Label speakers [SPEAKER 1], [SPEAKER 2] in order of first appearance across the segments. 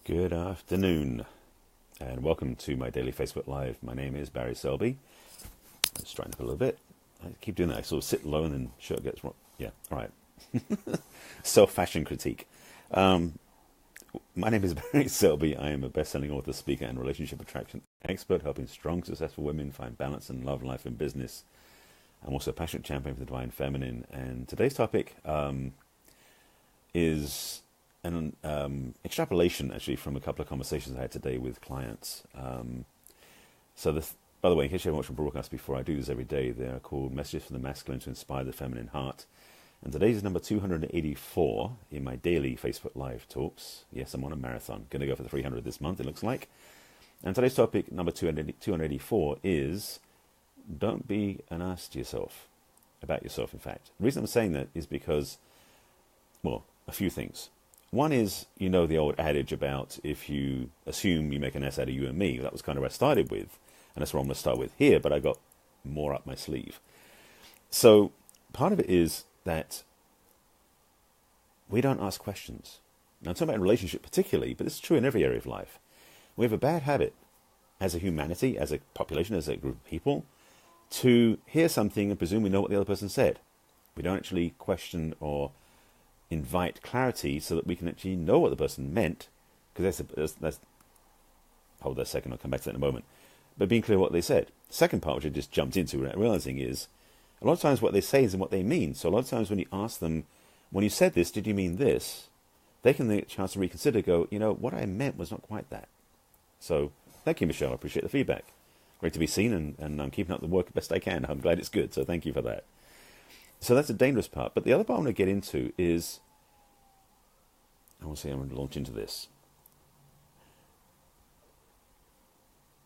[SPEAKER 1] Good afternoon, and welcome to my daily Facebook Live. My name is Barry Selby. I'm straighten up a little bit. I keep doing that. I sort of sit low and then shirt gets wrong. Yeah, all right. Self-fashion critique. My name is Barry Selby. I am a best-selling author, speaker, and relationship attraction expert, helping strong, successful women find balance in love, life, and business. I'm also a passionate champion for the divine feminine. And today's topic is an extrapolation, actually, from a couple of conversations I had today with clients. By the way, in case you haven't watched my broadcast before, I do this every day. They are called Messages from the Masculine to Inspire the Feminine Heart. And today's is number 284 in my daily Facebook Live talks. Yes, I'm on a marathon. Going to go for the 300 this month, it looks like. And today's topic, number 284, is don't be an ass to yourself. About yourself, in fact. The reason I'm saying that is because, well, a few things. One is, you know, the old adage about if you assume you make an ass out of you and me. That was kind of what I started with. And that's what I'm going to start with here, but I got more up my sleeve. So part of it is that we don't ask questions. Now, I'm talking about in relationship particularly, but this is true in every area of life. We have a bad habit as a humanity, as a population, as a group of people, to hear something and presume we know what the other person said. We don't actually question or invite clarity so that we can actually know what the person meant, because that's hold that a second, I'll come back to that in a moment. But being clear what they said. The second part, which I just jumped into without realizing, is a lot of times what they say isn't what they mean. So a lot of times when you ask them, when you said this, did you mean this? They can get a chance to reconsider, go, you know, what I meant was not quite that. So thank you, Michelle. I appreciate the feedback. Great to be seen, and I'm keeping up the work best I can. I'm glad it's good, so thank you for that. So that's a dangerous part. But the other part I want to get into is, I'm going to launch into this.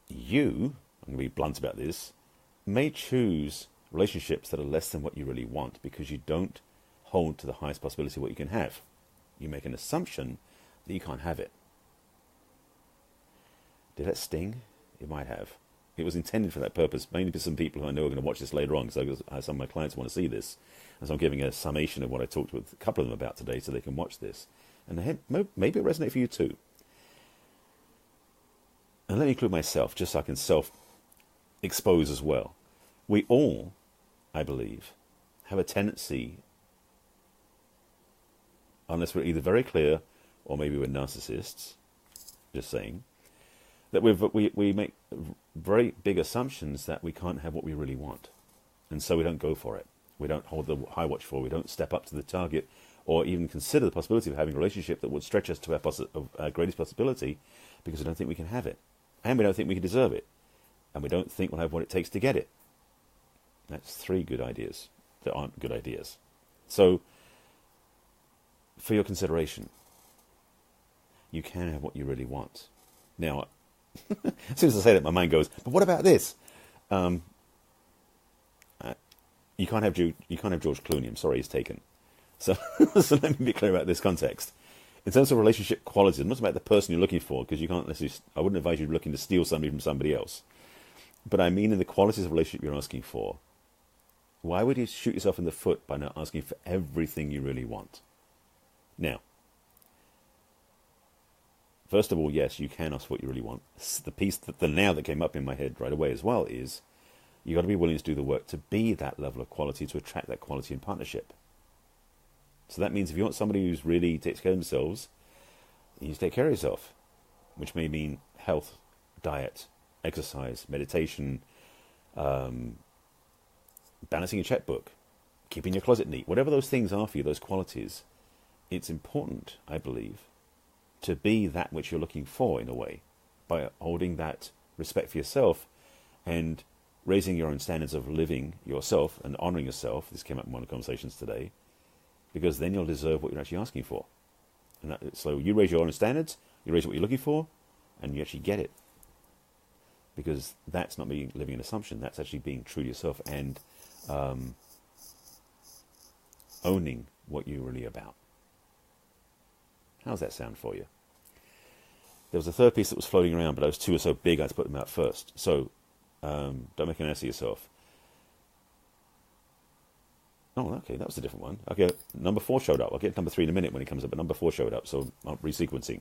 [SPEAKER 1] You, I'm going to be blunt about this, may choose relationships that are less than what you really want because you don't hold to the highest possibility of what you can have. You make an assumption that you can't have it. Did that sting? It might have. It was intended for that purpose, mainly for some people who I know are going to watch this later on, because some of my clients want to see this. And so I'm giving a summation of what I talked with a couple of them about today so they can watch this. And maybe it'll resonate for you too. And let me include myself, just so I can self-expose as well. We all, I believe, have a tendency, unless we're either very clear or maybe we're narcissists, just saying, that we make very big assumptions that we can't have what we really want. And so we don't go for it. We don't hold the high watch for it. We don't step up to the target or even consider the possibility of having a relationship that would stretch us to our greatest possibility, because we don't think we can have it. And we don't think we can deserve it. And we don't think we'll have what it takes to get it. That's 3 good ideas that aren't good ideas. So, for your consideration, you can have what you really want. Now, as soon as I say that, my mind goes, but what about this? You can't have George Clooney. I'm sorry, he's taken. So let me be clear about this context. In terms of relationship qualities, I'm not about the person you're looking for, because you can't necessarily, I wouldn't advise you looking to steal somebody from somebody else. But I mean in the qualities of relationship you're asking for. Why would you shoot yourself in the foot by not asking for everything you really want? Now, first of all, yes, you can ask what you really want. The piece the now that came up in my head right away as well is you got to be willing to do the work to be that level of quality, to attract that quality in partnership. So that means if you want somebody who's really takes care of themselves, you need to take care of yourself, which may mean health, diet, exercise, meditation, balancing your checkbook, keeping your closet neat, whatever those things are for you, those qualities. It's important, I believe, to be that which you're looking for in a way, by holding that respect for yourself and raising your own standards of living yourself and honoring yourself. This came up in one of the conversations today, because then you'll deserve what you're actually asking for. And so you raise your own standards, you raise what you're looking for, and you actually get it. Because that's not living an assumption, that's actually being true to yourself and owning what you're really about. How's that sound for you? There was a third piece that was floating around, but those 2 are so big I had to put them out first. So don't make an ass of yourself. Oh, okay, that was a different one. Okay, number 4 showed up. I'll get number 3 in a minute when it comes up, but number 4 showed up, so I'm resequencing.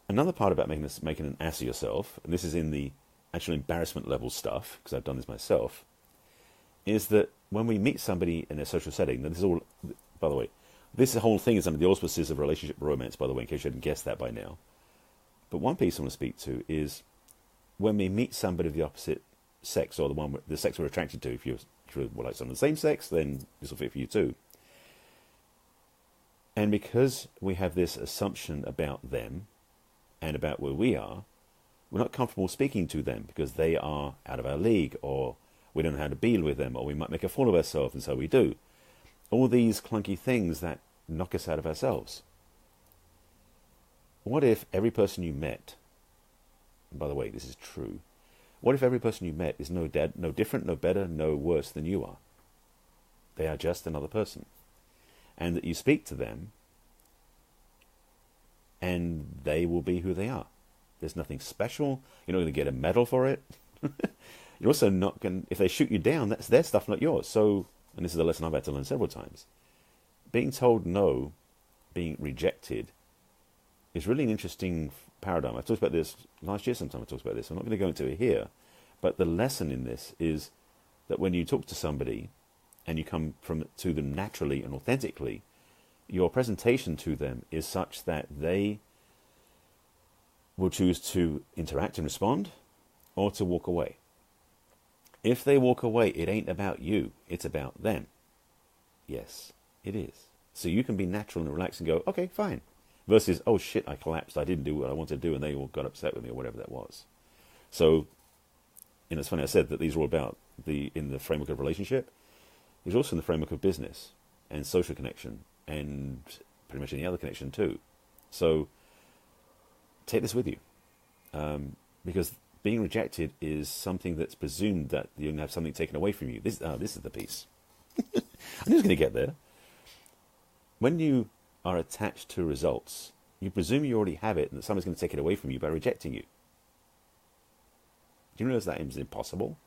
[SPEAKER 1] Another part about making an ass of yourself, and this is in the actual embarrassment level stuff, because I've done this myself, is that when we meet somebody in a social setting, this is all, by the way, this whole thing is under the auspices of relationship romance, by the way, in case you hadn't guessed that by now. But one piece I want to speak to is when we meet somebody of the opposite sex, or the sex we're attracted to. If you're like someone of the same sex, then this will fit for you too. And because we have this assumption about them and about where we are, we're not comfortable speaking to them because they are out of our league, or we don't know how to be with them, or we might make a fool of ourselves, and so we do. All these clunky things that knock us out of ourselves. What if every person you met, and by the way, this is true, what if every person you met is no different, no better, no worse than you are? They are just another person. And that you speak to them, and they will be who they are. There's nothing special. You're not going to get a medal for it. You're also not going, if they shoot you down, that's their stuff, not yours. So, and this is a lesson I've had to learn several times, being told no, being rejected, is really an interesting paradigm. I talked about this last year sometime. I talked about this. I'm not going to go into it here. But the lesson in this is that when you talk to somebody and you come to them naturally and authentically, your presentation to them is such that they will choose to interact and respond, or to walk away. If they walk away, it ain't about you. It's about them. Yes, it is. So you can be natural and relaxed and go, okay, fine. Versus, oh shit, I collapsed. I didn't do what I wanted to do, and they all got upset with me, or whatever that was. So, it's funny I said that these are all about in the framework of relationship. It's also in the framework of business and social connection, and pretty much any other connection too. So, take this with you, because being rejected is something that's presumed that you're going to have something taken away from you. This is the piece. I'm just going to get there. When you are attached to results, you presume you already have it and that someone's going to take it away from you by rejecting you. Do you realize that is impossible?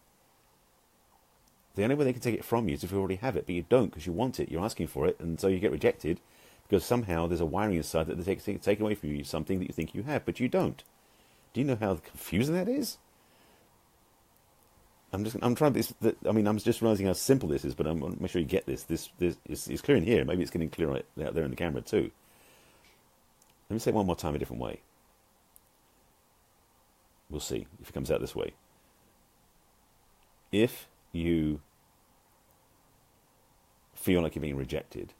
[SPEAKER 1] The only way they can take it from you is if you already have it, but you don't because you want it, you're asking for it, and so you get rejected because somehow there's a wiring inside that they take away from you something that you think you have, but you don't. Do you know how confusing that is? I'm just realizing how simple this is, but I'm going to make sure you get this. This is clear in here. Maybe it's getting clear out there in the camera too. Let me say it one more time a different way. We'll see if it comes out this way. If you feel like you're being rejected,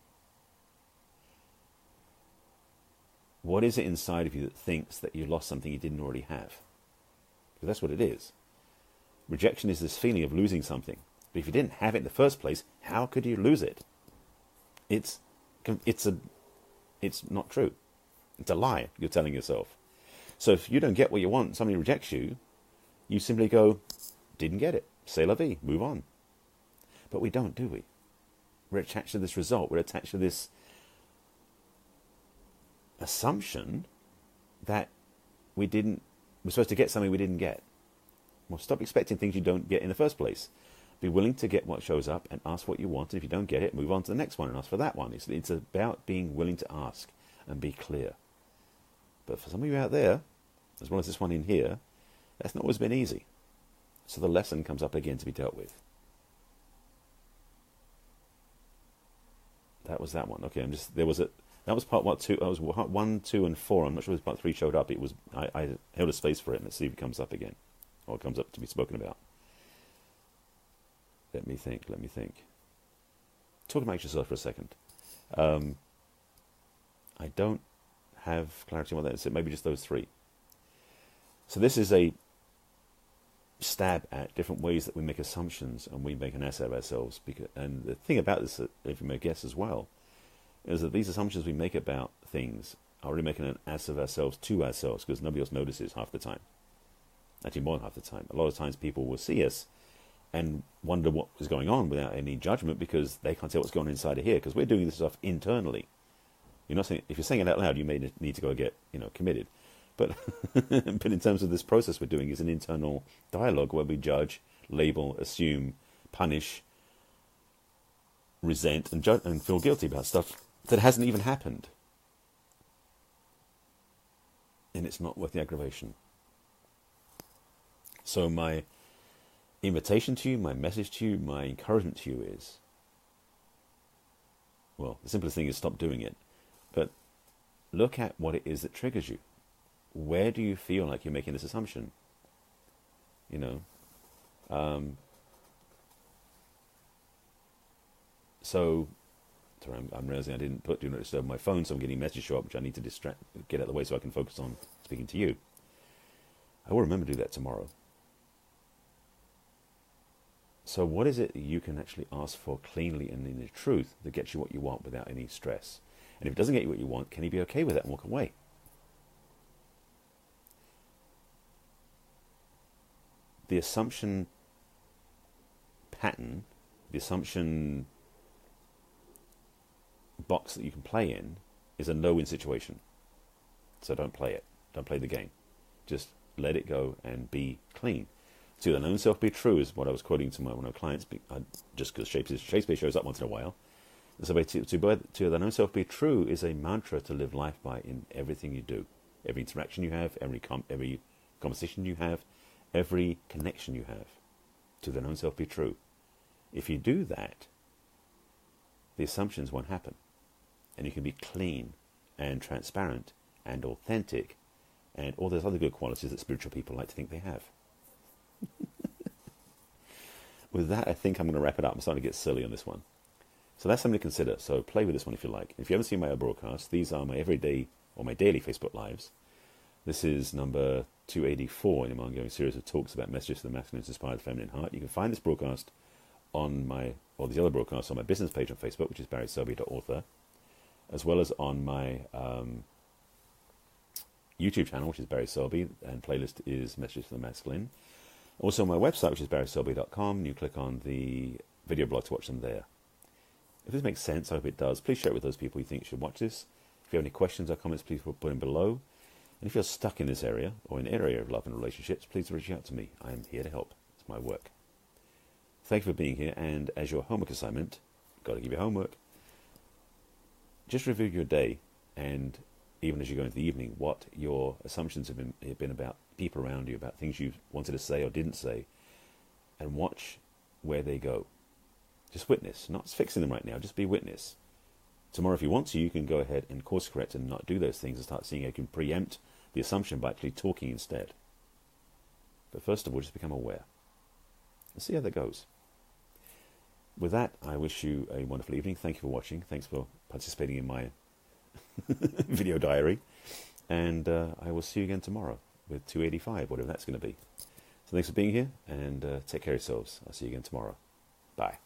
[SPEAKER 1] what is it inside of you that thinks that you lost something you didn't already have? Because that's what it is. Rejection is this feeling of losing something. But if you didn't have it in the first place, how could you lose it? It's not true. It's a lie you're telling yourself. So if you don't get what you want, somebody rejects you, you simply go, didn't get it. C'est la vie, move on. But we don't, do we? We're attached to this result. We're attached to this assumption that we're supposed to get something we didn't get. Well, stop expecting things you don't get in the first place. Be willing to get what shows up and ask what you want. And if you don't get it, move on to the next one and ask for that one. It's about being willing to ask and be clear. But for some of you out there, as well as this one in here, that's not always been easy. So the lesson comes up again to be dealt with. That was that one. Okay, that was part 1, 2. That was 1, 2, and 4. I'm not sure if part 3 showed up. I held a space for it. Let's see if it comes up again, or it comes up to be spoken about. Let me think. Talk about yourself for a second. I don't have clarity on what that is. So maybe just those 3. So this is a stab at different ways that we make assumptions and we make an ass out of ourselves. And the thing about this, if you may guess as well, is that these assumptions we make about things are really making an ass of ourselves to ourselves, because nobody else notices half the time. Actually, more than half the time. A lot of times people will see us and wonder what is going on without any judgment, because they can't tell what's going on inside of here, because we're doing this stuff internally. You're not saying, if you're saying it out loud, you may need to go get committed. But but in terms of this process we're doing is an internal dialogue where we judge, label, assume, punish, resent, and feel guilty about stuff that hasn't even happened. And and it's not worth the aggravation. So my invitation to you, my message to you, my encouragement to you is, well, the simplest thing is stop doing it. But look at what it is that triggers you. Where do you feel like you're making this assumption? You know, so sorry, I'm realizing I didn't put do not disturb on my phone, so I'm getting messages show up, which I need to get out of the way so I can focus on speaking to you. I will remember to do that tomorrow. So what is it that you can actually ask for cleanly and in the truth that gets you what you want without any stress? And if it doesn't get you what you want, can you be okay with that and walk away? The assumption pattern, the assumption box that you can play in is a no-win situation. So don't play it. Don't play the game. Just let it go and be clean. To the known self be true is what I was quoting to one of my clients, just because Shakespeare shows up once in a while. So to the known self be true is a mantra to live life by in everything you do. Every interaction you have, every conversation you have, every connection you have. To the known self be true. If you do that, the assumptions won't happen. And you can be clean and transparent and authentic and all those other good qualities that spiritual people like to think they have. With that, I think I'm going to wrap it up. I'm starting to get silly on this one. So that's something to consider. So play with this one if you like. If you haven't seen my broadcasts, these are my everyday or my daily Facebook Lives. This is number 284 in an ongoing series of talks about messages to the masculine to inspire the feminine heart. You can find this broadcast on these other broadcasts on my business page on Facebook, which is barryselby.author, as well as on my YouTube channel, which is Barry Selby, and playlist is Messages to the Masculine. Also on my website, which is barryselby.com, you click on the video blog to watch them there. If this makes sense, I hope it does. Please share it with those people you think should watch this. If you have any questions or comments, please put them below. And if you're stuck in this area, or in an area of love and relationships, please reach out to me. I am here to help. It's my work. Thank you for being here, and as your homework assignment, got to give you homework, just review your day, and even as you go into the evening, what your assumptions have been about people around you, about things you wanted to say or didn't say, and watch where they go. Just witness, not fixing them right now, just be witness. Tomorrow, if you want to, you can go ahead and course correct and not do those things and start seeing how you can preempt the assumption by actually talking instead. But first of all, just become aware and see how that goes. With that, I wish you a wonderful evening. Thank you for watching. Thanks for participating in my video diary. And I will see you again tomorrow with 285, whatever that's going to be. So thanks for being here, and take care of yourselves. I'll see you again tomorrow. Bye.